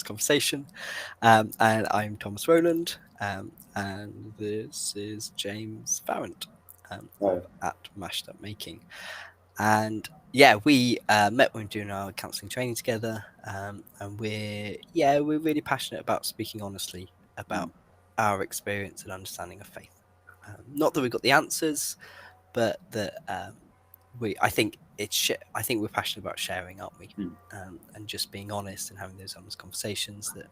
Conversation. And I'm Thomas Rowland, and this is James Farrant at Mashed Up Making. And yeah, we met when we were doing our counselling training together, and we're really passionate about speaking honestly about our experience and understanding of faith. Not that we've got the answers, but that I think we're passionate about sharing, aren't we? And just being honest and having those honest conversations that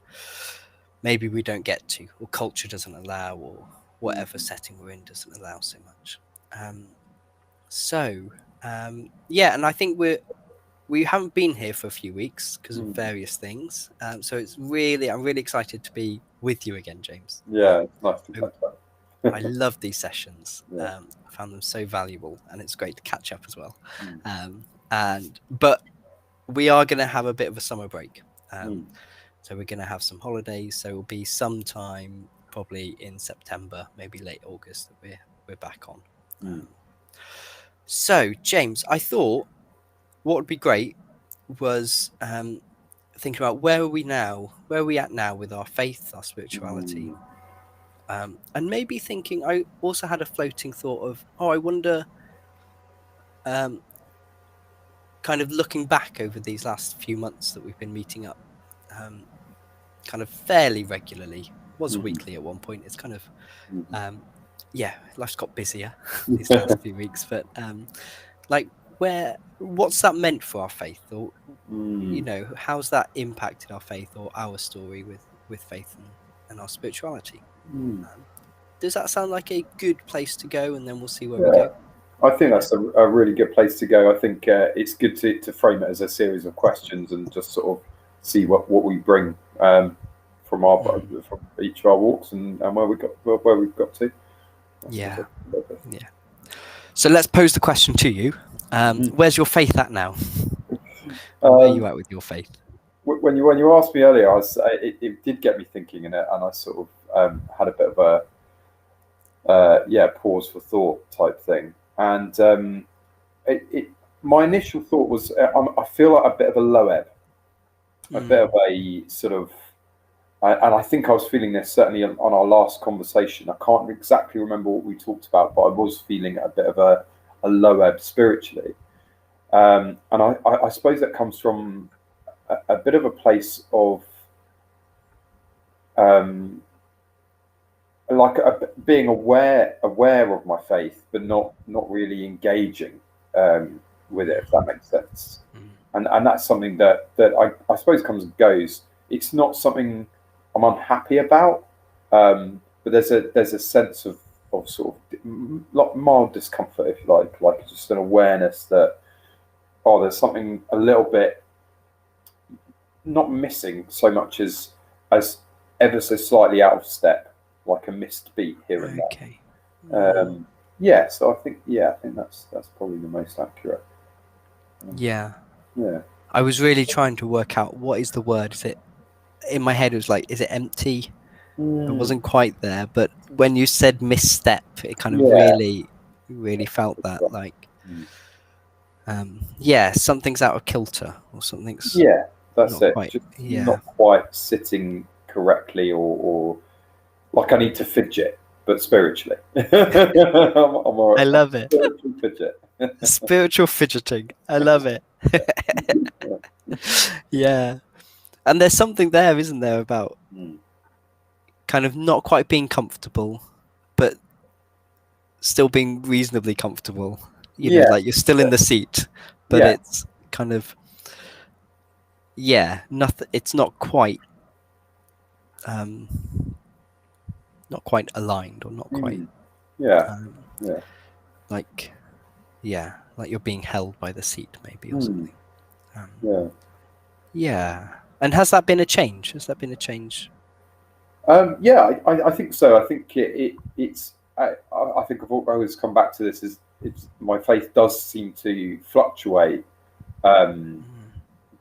maybe we don't get to, or culture doesn't allow, or whatever setting we're in doesn't allow so much. And I think we haven't been here for a few weeks because of various things. So I'm really excited to be with you again, James. Yeah, it's nice to catch up. I love these sessions. I found them so valuable, and it's great to catch up as well. But we are going to have a bit of a summer break. So we're going to have some holidays. So it'll be sometime probably in September, maybe late August, that we're back on. So James, I thought what would be great was thinking about where are we at now with our faith, our spirituality. And maybe thinking, I also had a floating thought of, I wonder, kind of looking back over these last few months that we've been meeting up, kind of fairly regularly. It was weekly at one point. It's kind of, life's got busier these last few weeks. But what's that meant for our faith, or how's that impacted our faith or our story with faith and our spirituality? Does that sound like a good place to go, and then we'll see where we go? I think that's a really good place to go. I think it's good to frame it as a series of questions and just sort of see what we bring from each of our walks and where we've got to. Yeah. So let's pose the question to you. Where's your faith at now? Where are you at with your faith? When you asked me earlier, it did get me thinking, and I sort of had a bit of a pause for thought type thing. And my initial thought was I feel like a bit of a low ebb, a bit of a sort of, and I think I was feeling this certainly on our last conversation. I can't exactly remember what we talked about, but I was feeling a bit of a low ebb spiritually. And I suppose that comes from a bit of a place of being aware of my faith, but not really engaging with it, if that makes sense. And that's something that I suppose comes and goes. It's not something I'm unhappy about, but there's a sense of sort of mild discomfort, if you like just an awareness that there's something a little bit not missing so much as ever so slightly out of step, like a missed beat here and there. So I think that's probably the most accurate. I was really trying to work out what is the word. Is it in my head? It was like, is it empty? It wasn't quite there, but when you said misstep, it kind of really felt that something's out of kilter, or something's that's it. Quite, not quite sitting correctly, or like I need to fidget, but spiritually. I love it. Spiritual fidget. Spiritual fidgeting. I love it. Yeah. And there's something there, isn't there, about kind of not quite being comfortable, but still being reasonably comfortable. You know, like you're still in the seat, but it's kind of nothing. It's not quite aligned, or not quite. Like you're being held by the seat, maybe, or something. And has that been a change? I think so. I think it's. I think I've always come back to this. My faith does seem to fluctuate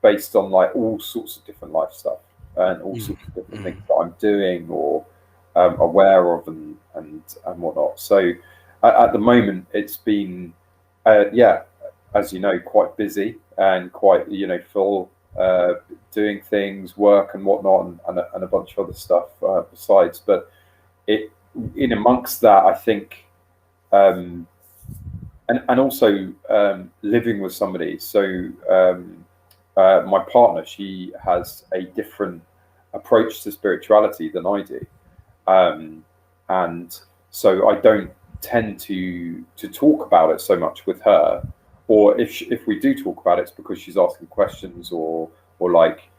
based on like all sorts of different life stuff and all sorts of different things that I'm doing or aware of and whatnot. So at the moment, it's been as you know, quite busy and quite full doing things, work and whatnot, and a bunch of other stuff besides. But in amongst that, I think, and also living with somebody. So my partner, she has a different approach to spirituality than I do, and so I don't tend to talk about it so much with her. Or if we do talk about it, it's because she's asking questions, or like,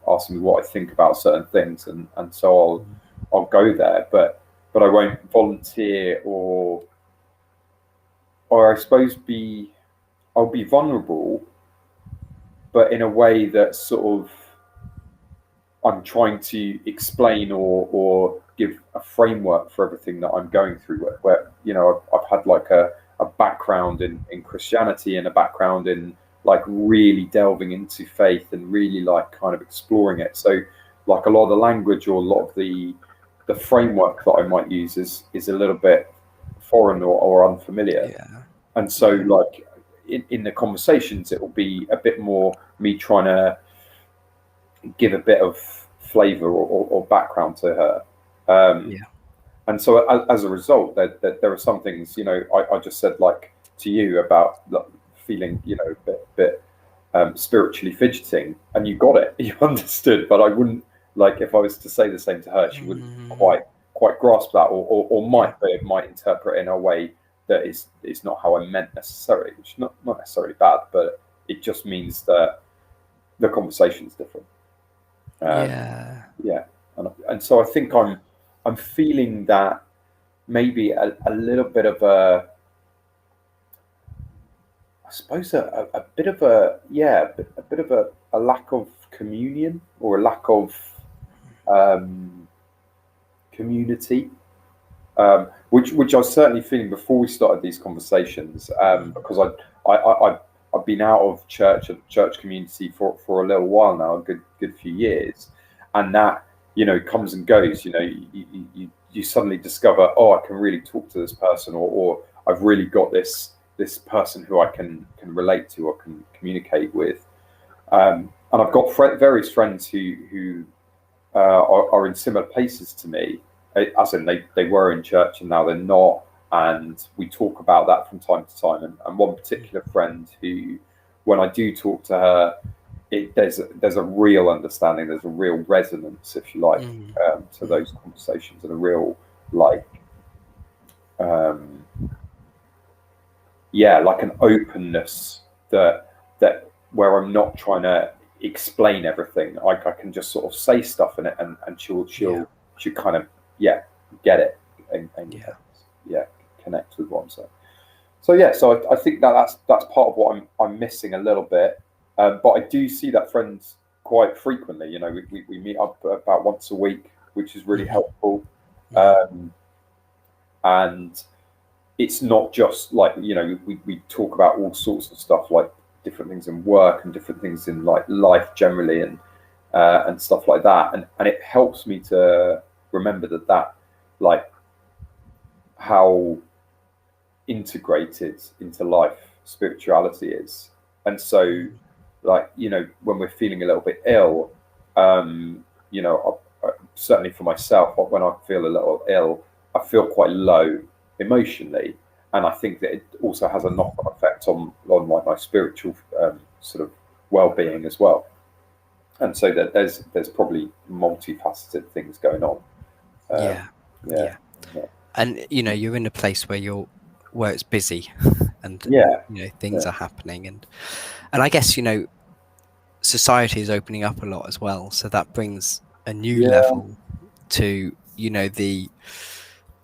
asking me what I think about certain things, and so I'll go there, but I won't volunteer, or I suppose I'll be vulnerable, but in a way that sort of I'm trying to explain or give a framework for everything that I'm going through. Where I've had like a background in Christianity, and a background in like really delving into faith and really like kind of exploring it. So like a lot of the language, or a lot of the framework that I might use is a little bit foreign or unfamiliar. Yeah. And so like in the conversations, it will be a bit more me trying to give a bit of flavor or background to her. And so as a result, there are some things, I just said, like to you, about feeling, a bit spiritually fidgeting, and you got it, you understood. But I wouldn't, like, if I was to say the same to her, she wouldn't quite grasp that, or might interpret it in a way that is not how I meant necessarily, which is not necessarily bad, but it just means that the conversation is different. And so I think I'm feeling that maybe a little bit of a, I suppose a bit of a lack of communion, or a lack of community, which I was certainly feeling before we started these conversations, because I've been out of church and church community for a little while now, a good few years, and that comes and goes. You suddenly discover, oh, I can really talk to this person, or I've really got this person who I can relate to or can communicate with, and I've got various friends who are in similar places to me, as in they were in church and now they're not, and we talk about that from time to time. And one particular friend who, when I do talk to her, there's a real understanding, there's a real resonance, if you like, to those conversations, and a real like like an openness that where I'm not trying to explain everything. I can just sort of say stuff in it, and she'll kind of get it, and connect with what I'm saying. So I think that's part of what I'm missing a little bit. But I do see that friends quite frequently. We meet up about once a week, which is really helpful. And it's not just like, we talk about all sorts of stuff, like different things in work and different things in like life generally, and stuff like that. And it helps me to remember that like how integrated into life spirituality is. And so like, when we're feeling a little bit ill, certainly for myself, when I feel a little ill, I feel quite low emotionally, and I think that it also has a knock-on effect on like my spiritual sort of well-being as well. And so that there's probably multifaceted things going on. And you're in a place where it's busy, and things are happening, and I guess society is opening up a lot as well, so that brings a new level to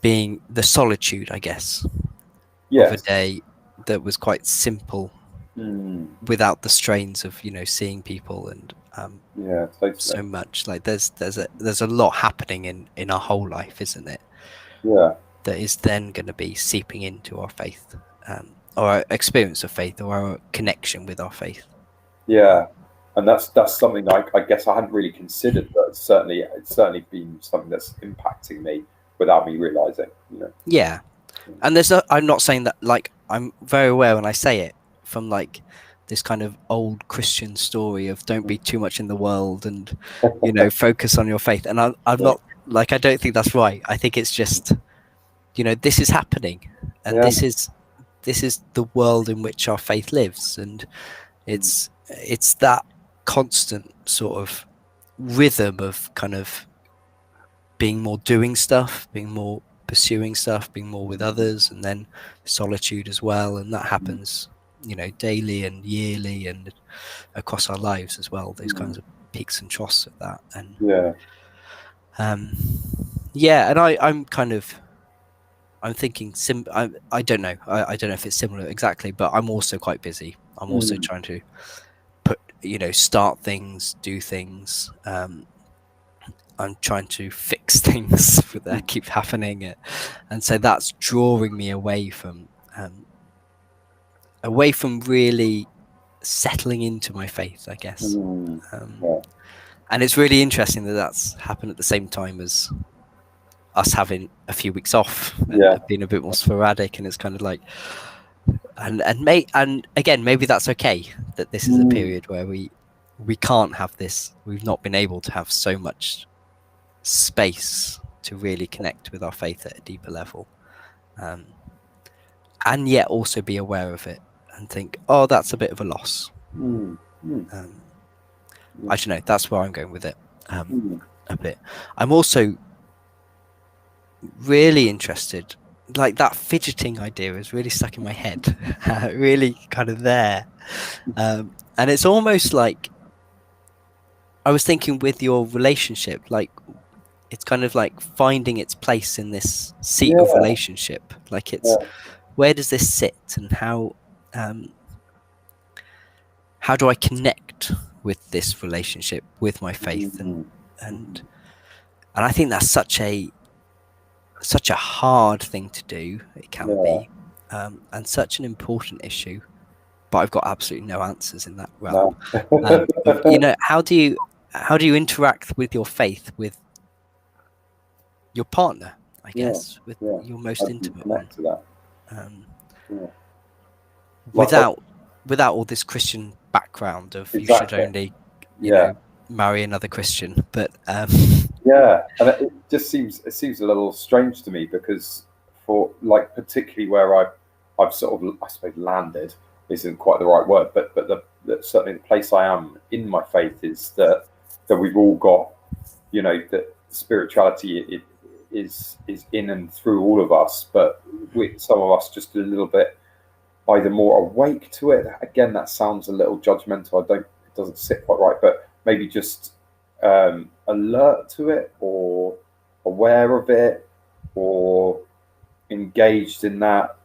the solitude, I guess, of a day that was quite simple, without the strains of seeing people and totally. So much. Like there's a lot happening in our whole life, isn't it? That is then going to be seeping into our faith, or our experience of faith, or our connection with our faith. And that's something I guess I hadn't really considered, but it's certainly been something that's impacting me without me realizing. And I'm not saying that, like, I'm very aware when I say it from like this kind of old Christian story of don't be too much in the world and, focus on your faith. And I'm not like, I don't think that's right. I think it's just, this is happening, and this is the world in which our faith lives, and it's that constant sort of rhythm of kind of being more doing stuff, being more pursuing stuff, being more with others, and then solitude as well. And that happens, daily and yearly and across our lives as well. Those kinds of peaks and troughs of that. And and I'm thinking I don't know. I don't know if it's similar exactly, but I'm also quite busy. I'm also trying to start things, do things. I'm trying to fix things that keep happening, and so that's drawing me away from really settling into my faith, I guess. And it's really interesting that that's happened at the same time as us having a few weeks off and being a bit more sporadic, and it's kind of like, and again, maybe that's okay, that this is a period where we can't have this. We've not been able to have so much space to really connect with our faith at a deeper level, and yet also be aware of it and think, oh, that's a bit of a loss. I don't know, that's where I'm going with it a bit. I'm also really interested, like that fidgeting idea is really stuck in my head, really kind of there, and it's almost like I was thinking with your relationship, like it's kind of like finding its place in this seat of relationship. Like it's where does this sit, and how do I connect with this relationship with my faith, and I think that's such a hard thing to do. It can be, and such an important issue, but I've got absolutely no answers in that realm. How do you interact with your faith with your partner, I guess, with your most intimate one, without all this Christian background of you should only marry another Christian, but and it just seems a little strange to me, because for like particularly where I've sort of, I suppose, landed isn't quite the right word, but certainly the place I am in my faith is that we've all got, that spirituality is in and through all of us, but with some of us just a little bit either more awake to it. Again, that sounds a little judgmental. It doesn't sit quite right, but maybe just alert to it, or aware of it, or engaged in that,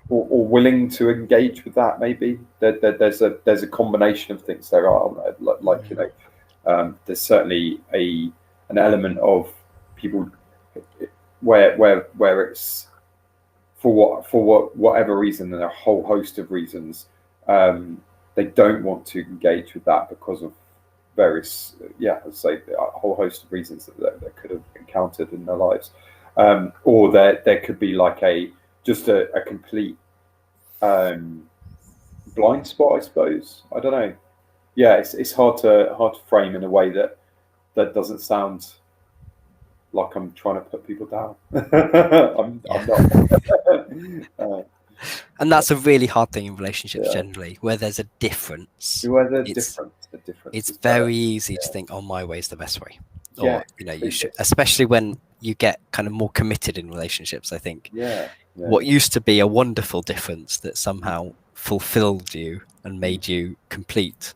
or willing to engage with that. Maybe there's a combination of things there, aren't there? Like there's certainly an element of people where it's for whatever reason, and a whole host of reasons, they don't want to engage with that because of various, I'd say a whole host of reasons that they could have encountered in their lives, or there could be like a complete blind spot, I suppose. I don't know. It's hard to frame in a way that doesn't sound like I'm trying to put people down. I'm not. And that's a really hard thing in relationships generally, where there's a difference. It's very easy to think, oh, my way is the best way. Or, you should, especially when you get kind of more committed in relationships, I think. What used to be a wonderful difference that somehow fulfilled you and made you complete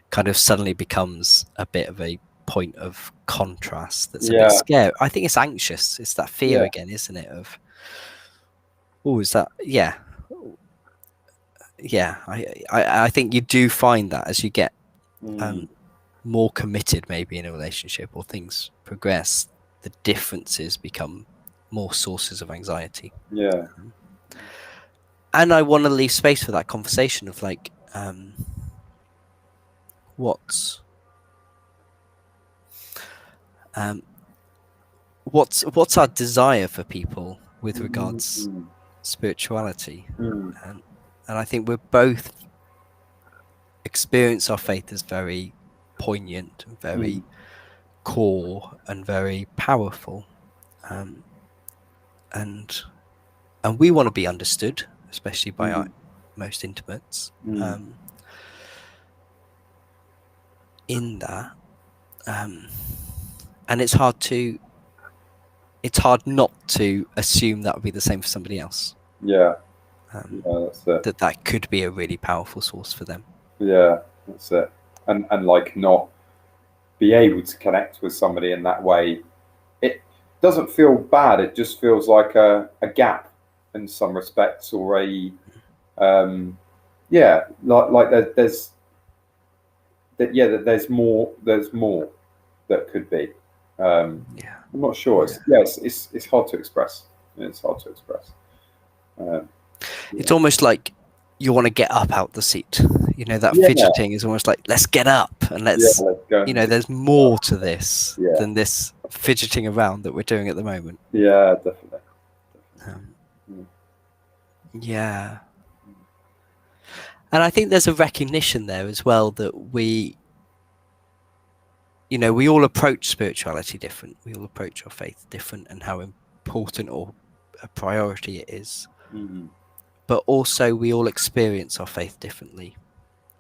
kind of suddenly becomes a bit of a point of contrast that's a bit scary. I think it's anxious. It's that fear again, isn't it? Of, oh, is that, I think you do find that as you get more committed maybe in a relationship, or things progress, the differences become more sources of anxiety. And I want to leave space for that conversation of like, what's our desire for people with regards spirituality, and I think we're both experience our faith as very poignant and very core and very powerful, and we want to be understood, especially by our most intimates, in that, and it's hard not to assume that would be the same for somebody else. That's it. That could be a really powerful source for them. Yeah, that's it. And like not be able to connect with somebody in that way. It doesn't feel bad. It just feels like a gap in some respects, or a like there's more that could be. I'm not sure. It's hard to express. It's hard to express. It's almost like you want to get up out the seat. You know, that fidgeting is almost like, let's get up and let's go. You know, there's more to this than this fidgeting around that we're doing at the moment. Yeah, definitely. Yeah. And I think there's a recognition there as well that we all approach spirituality different. We all approach our faith different, and how important or a priority it is. But also we all experience our faith differently.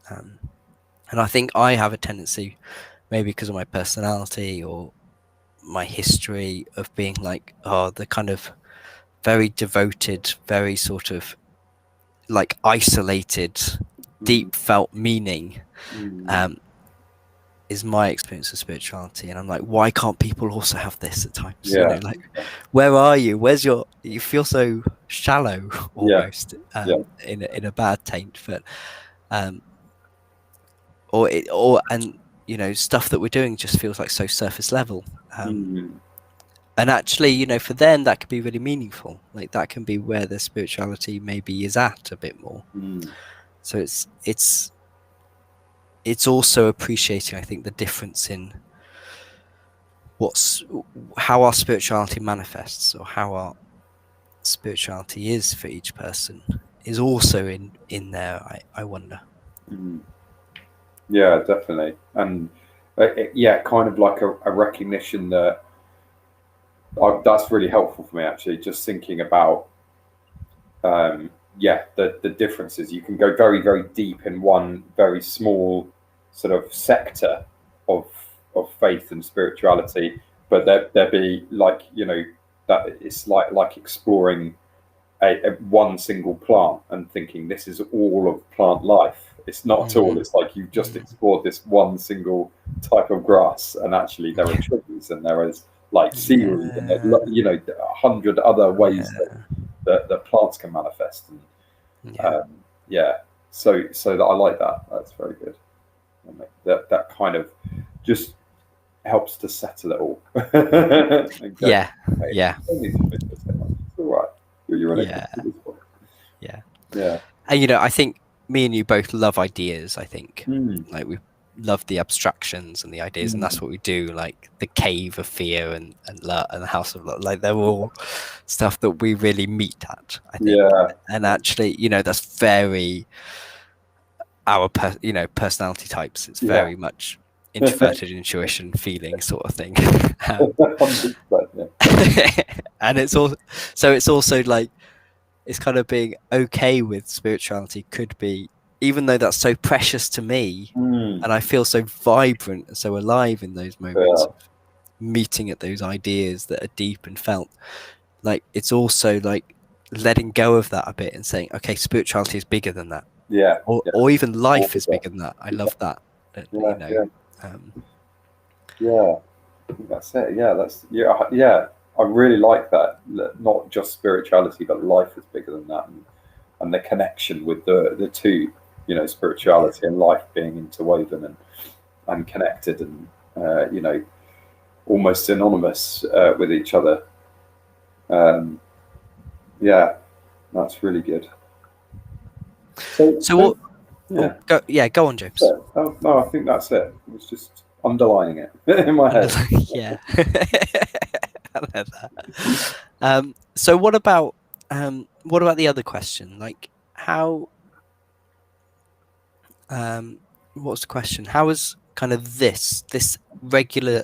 And I think I have a tendency, maybe because of my personality or my history, of being like, the kind of very devoted, very sort of like isolated, deep felt meaning is my experience of spirituality. And I'm like, why can't people also have this at times? You know, like, where are you? You feel so shallow almost, in a bad taint, but stuff that we're doing just feels like so surface level. And actually, for them that could be really meaningful. Like, that can be where their spirituality maybe is at a bit more. So it's also appreciating, I think, the difference in how our spirituality manifests, or how our spirituality is for each person, is also in there, I wonder. Yeah, definitely. And kind of like a recognition that that's really helpful for me, actually, just thinking about the differences. You can go very, very deep in one very small sort of sector of faith and spirituality, but there be, like, that it's like exploring a one single plant and thinking this is all of plant life. It's not at all. It's like you've just explored this one single type of grass, and actually there are trees, and there is like seaweed, and 100 other ways that plants can manifest. And so that I like that. That's very good. That kind of just helps to settle it all. Yeah. It's all right. You're in Yeah. And I think me and you both love ideas. I think like we love the abstractions and the ideas, and that's what we do. Like the Cave of Fear and the House of Love, like they're all stuff that we really meet at, I think. And actually, that's very our personality types. It's very much introverted intuition feeling sort of thing. And it's also like, it's kind of being okay with spirituality could be, even though that's so precious to me, and I feel so vibrant and so alive in those moments of meeting at those ideas that are deep and felt, like it's also like letting go of that a bit and saying, okay, spirituality is bigger than that, or even life is bigger than that. I love that. That's it. I really like that. Not just spirituality, but life is bigger than that, and the connection with the two, spirituality and life being interwoven and connected, and almost synonymous with each other. That's really good. So what? Go on, James. No, I think that's it. It was just underlining it in my head. Yeah. I love that. So what about the other question? Like, how what's the question? How is kind of this regular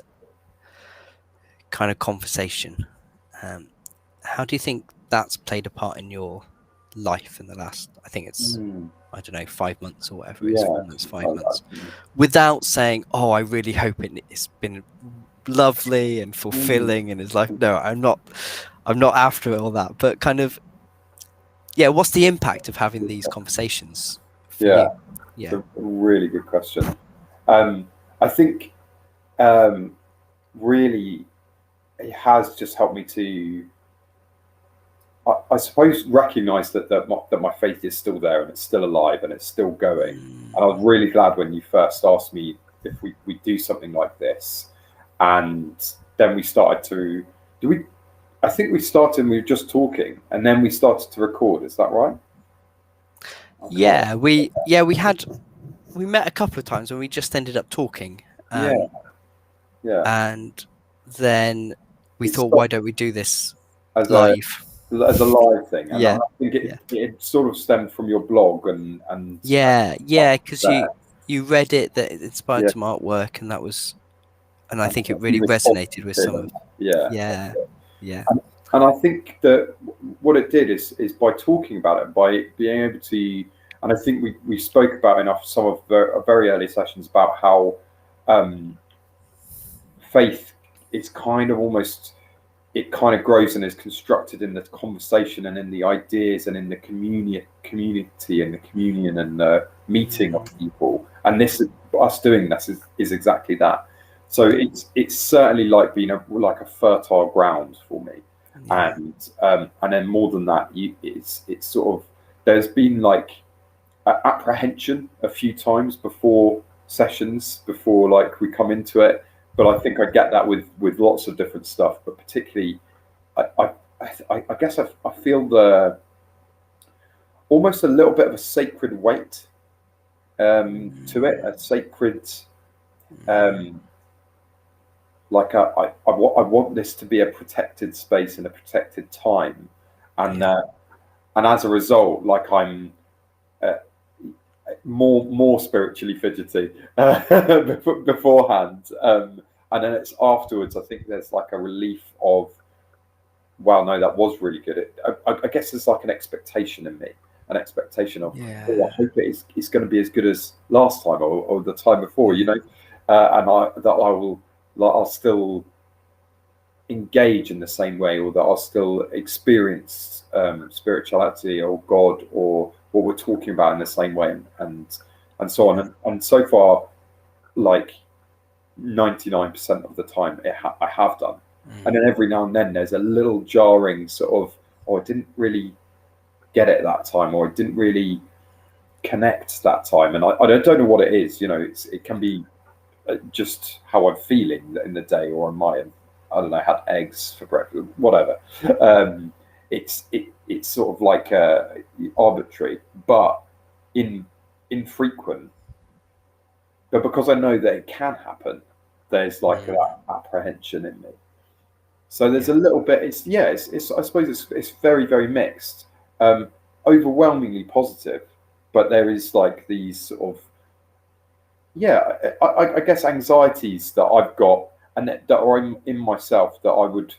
kind of conversation? How do you think that's played a part in your life in the last? I think it's I don't know 5 months or whatever it is, 4 months, 5 months. Without saying, oh, I really hope it's been lovely and fulfilling in his life. No, I'm not after all that. But kind of, yeah, what's the impact of having these conversations for you? Yeah, it's a really good question. I think really it has just helped me to, I suppose, recognise that my faith is still there and it's still alive and it's still going. And I was really glad when you first asked me if we do something like this, and then we started to I think we started. We were just talking, and then we started to record. Is that right? Yeah, we met a couple of times when we just ended up talking. Yeah. And then we thought, why don't we do this as live? As a live thing? And Yeah. I think it sort of stemmed from your blog and because you read it, that it inspired some artwork, and I think it really resonated with some of And I think that what it did is by talking about it, by being able to, and I think we spoke about enough some of the very early sessions about how faith is kind of almost, it kind of grows and is constructed in the conversation and in the ideas and in the community and the communion and the meeting of people. And us doing this is exactly that. So it's certainly like being like a fertile ground for me. And then more than that, it's sort of, there's been like apprehension a few times before sessions, before like we come into it. But I think I get that with lots of different stuff, but particularly, I guess I feel almost a little bit of a sacred weight to it, a sacred, like I want this to be a protected space and a protected time, and as a result, like I'm more spiritually fidgety beforehand. And then it's afterwards, I think there's like a relief of, wow, no, that was really good. I guess there's like an expectation in me, an expectation of, oh, I hope it's going to be as good as last time or the time before, and I'll still engage in the same way, or that I'll still experience spirituality or God or what we're talking about in the same way, and so on. And so far, like 99% of the time I have done. And then every now and then there's a little jarring sort of, oh, I didn't really get it that time, or I didn't really connect that time, and I don't know what it is. It can be just how I'm feeling in the day, or I might have, I don't know, had eggs for breakfast, whatever. It's sort of like arbitrary, but infrequent. But because I know that it can happen, there's like that apprehension in me. So there's a little bit. It's I suppose it's very, very mixed. Overwhelmingly positive, but there is like these sort of, I guess anxieties that I've got and that are in myself that I would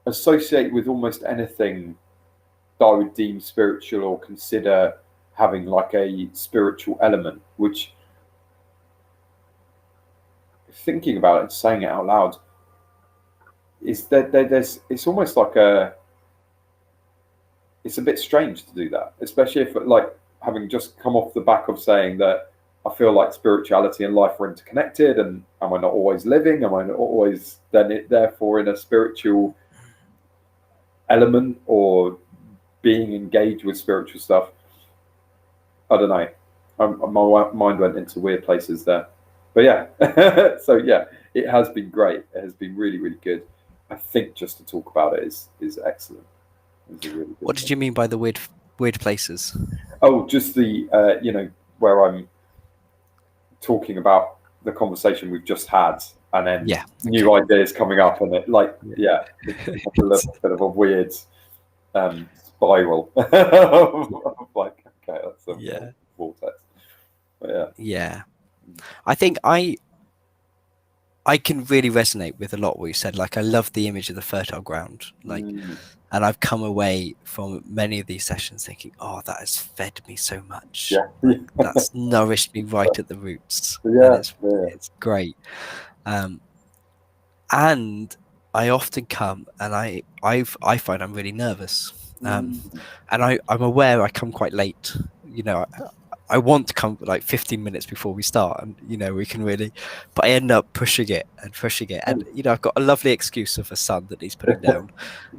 associate with almost anything that I would deem spiritual or consider having like a spiritual element, which, thinking about it and saying it out loud, is that it's almost like it's a bit strange to do that, especially if, like, having just come off the back of saying that I feel like spirituality and life are interconnected, and am I not always living? Am I not always therefore in a spiritual element or being engaged with spiritual stuff? I don't know. My mind went into weird places there. But yeah, so yeah, it has been great. It has been really, really good. I think just to talk about it is excellent. Really, what did you mean by the weird places? Oh, just the where I'm talking about the conversation we've just had, and then new ideas coming up, and it like it's a little bit of a weird spiral. Like, okay, that's a vortex. But Yeah. I think I can really resonate with a lot what you said. Like, I love the image of the fertile ground. Like, and I've come away from many of these sessions thinking, oh, that has fed me so much. yeah, Like, that's nourished me right at the roots, and yeah, it's great. And I often come and I find I'm really nervous. And I'm aware I come quite late. You know, I want to come like 15 minutes before we start, and you know we can really, but I end up pushing it and pushing it, and you know I've got a lovely excuse of a son that he's putting down,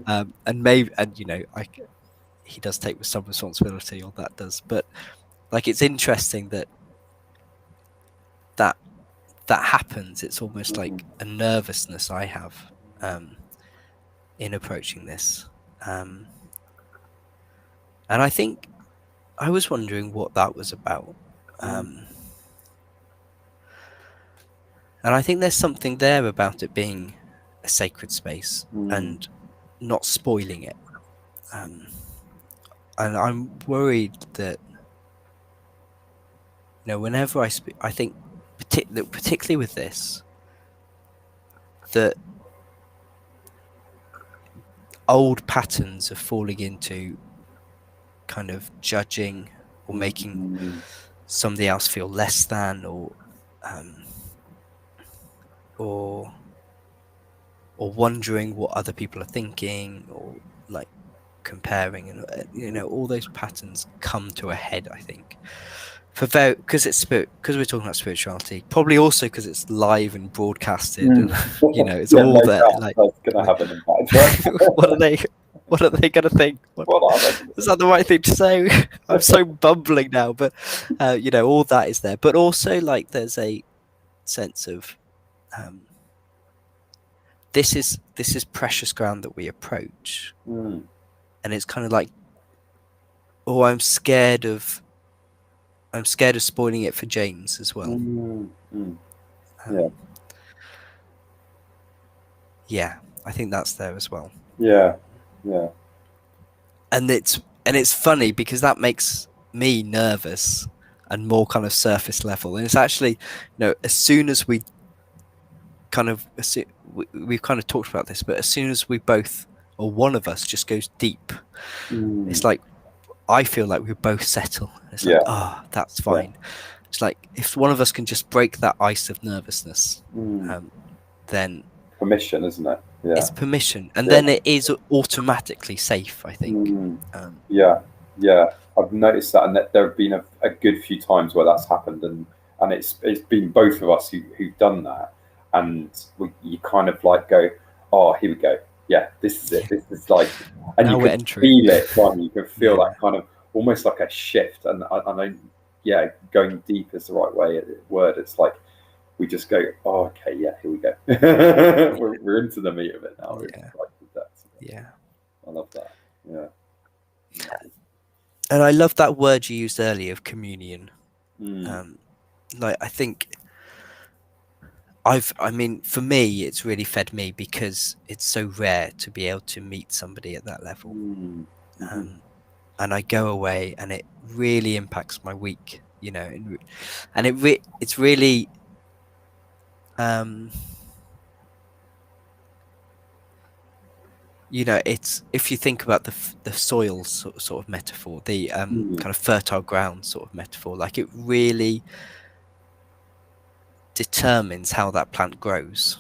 and maybe, and you know he does take with some responsibility, or that does, but like it's interesting that that that happens. It's almost like a nervousness I have in approaching this, and I think I was wondering what that was about. And I think there's something there about it being a sacred space and not spoiling it. And I'm worried that, you know, whenever I speak, I think particularly with this, that old patterns of falling into kind of judging or making somebody else feel less than, or wondering what other people are thinking, or like comparing, and you know all those patterns come to a head, I think, because it's because we're talking about spirituality, probably also because it's live and broadcasted, and you know it's all there. Like, that's gonna have an impact, right? what are they gonna think? Is that the right thing to say? I'm so bumbling now, but you know all that is there, but also like there's a sense of this is precious ground that we approach, and it's kind of like, oh, I'm scared of spoiling it for James as well. Yeah, I think that's there as well. Yeah. And it's funny because that makes me nervous and more kind of surface level. And it's actually, you know, as soon as we kind of we've kind of talked about this, but as soon as we both, or one of us, just goes deep, it's like I feel like we both settle. It's like, oh, that's fine. It's like if one of us can just break that ice of nervousness, then permission, isn't it? Yeah, it's permission, and then it is automatically safe, I think. Yeah, I've noticed that, and that there have been a good few times where that's happened, and it's been both of us who've done that, and you kind of like go, oh, here we go. Yeah, this is it. This is like, and now you can feel it. You can feel that kind of almost like a shift, and going deep is the right word. It's like we just go, oh, okay, yeah, here we go. we're into the meat of it now. Yeah, I love that. Yeah. And I love that word you used earlier of communion. Like, I think I mean, for me, it's really fed me because it's so rare to be able to meet somebody at that level. And I go away and it really impacts my week, you know, and it's really, you know, it's, if you think about the soil sort of metaphor, the kind of fertile ground sort of metaphor, like it really determines how that plant grows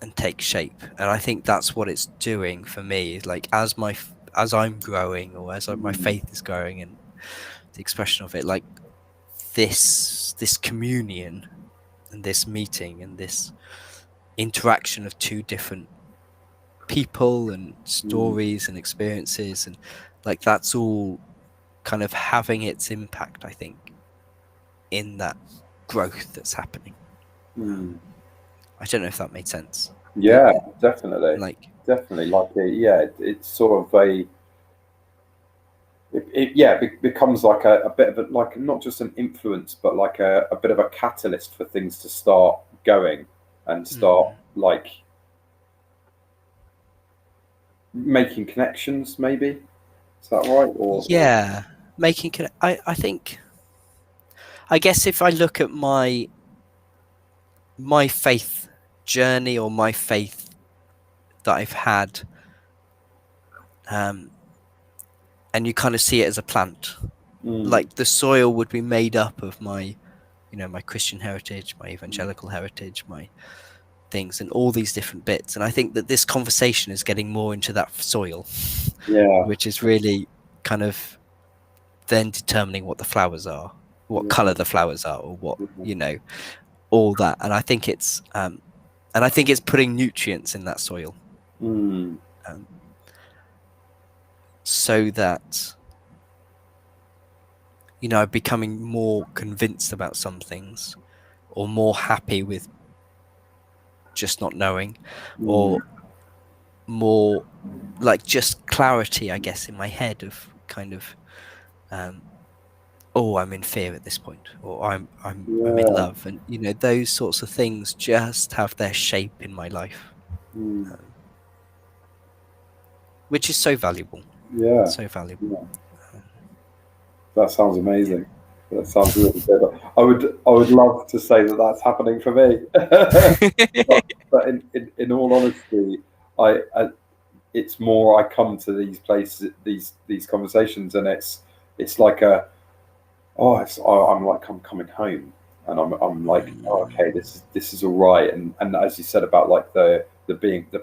and takes shape. And I think that's what it's doing for me, is like as I'm growing, or as my faith is growing, and the expression of it, like this communion and this meeting and this interaction of two different people and stories and experiences, and like that's all kind of having its impact, I think, in that growth that's happening. I don't know if that made sense. Yeah, definitely. Like, It's sort of it becomes like a bit of like not just an influence, but like a bit of a catalyst for things to start going and start like making connections. Maybe is that right? Or yeah, making I think I guess if I look at my faith journey, or my faith that I've had, and you kind of see it as a plant, like the soil would be made up of my, my Christian heritage, my evangelical heritage, my things, and all these different bits. And I think that this conversation is getting more into that soil, which is really kind of then determining what the flowers are, what color the flowers are, or what, all that. And I think it's putting nutrients in that soil, so that I'm becoming more convinced about some things, or more happy with just not knowing, or more like just clarity, I guess, in my head of kind of, oh, I'm in fear at this point, or I'm in love, and those sorts of things just have their shape in my life, which is so valuable. So valuable. That sounds amazing. That sounds really good. I would love to say that that's happening for me, but in all honesty, it's more, I come to these places, these conversations, and it's like I'm coming home, and I'm like, oh, okay, this is all right, and as you said about like the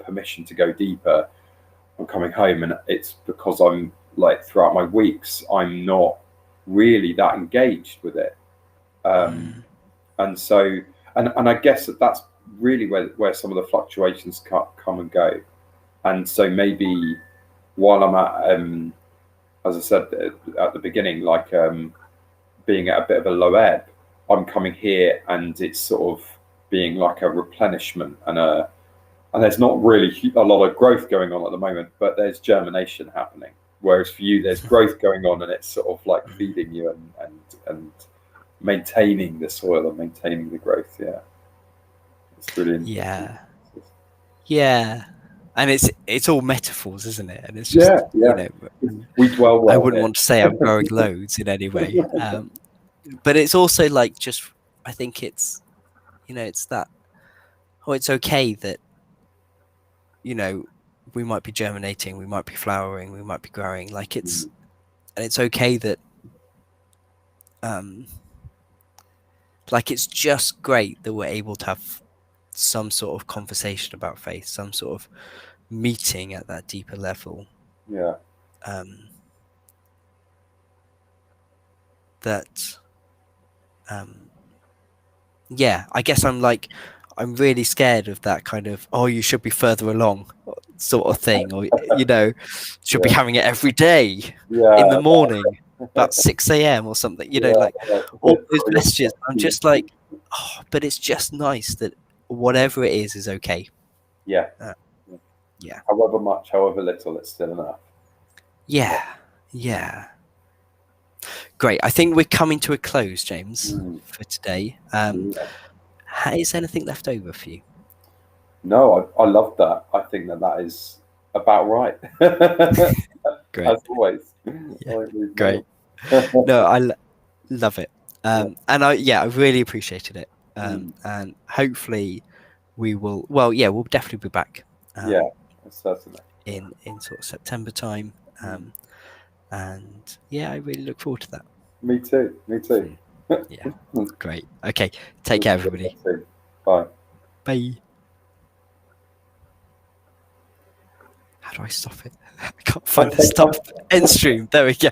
permission to go deeper, I'm coming home, and it's because I'm like, throughout my weeks, I'm not really that engaged with it, and so and I guess that's really where some of the fluctuations come and go. And so maybe while I'm at, as I said at the beginning, like being at a bit of a low ebb, I'm coming here, and it's sort of being like a replenishment, and there's not really a lot of growth going on at the moment, but there's germination happening. Whereas for you, there's growth going on, and it's sort of like feeding you and maintaining the soil and maintaining the growth. Yeah, it's really interesting. Yeah. And it's all metaphors, isn't it? And it's just, we dwell well. I wouldn't want to say I'm growing loads in any way, but it's also like, just, I think it's, it's that, it's okay that, we might be germinating, we might be flowering, we might be growing. Like and it's okay that, like, it's just great that we're able to have some sort of conversation about faith, some sort of meeting at that deeper level. That I guess I'm really scared of that kind of, oh, you should be further along sort of thing, or should be having it every day in the morning about 6 a.m. or something, like all those messages. I'm just like, oh, but it's just nice that whatever it is okay. However much, however little, it's still enough. Yeah. Great. I think we're coming to a close, James, for today. Is there anything left over for you? No, I love that. I think that is about right. Great. As always. Great. No, I love it. And I really appreciated it. And hopefully we will, we'll definitely be back. Certainly. In sort of September time. And I really look forward to that. Me too. Yeah. Great. Okay. Take care, everybody. Bye. Bye. How do I stop it? I can't find the stop end stream. There we go.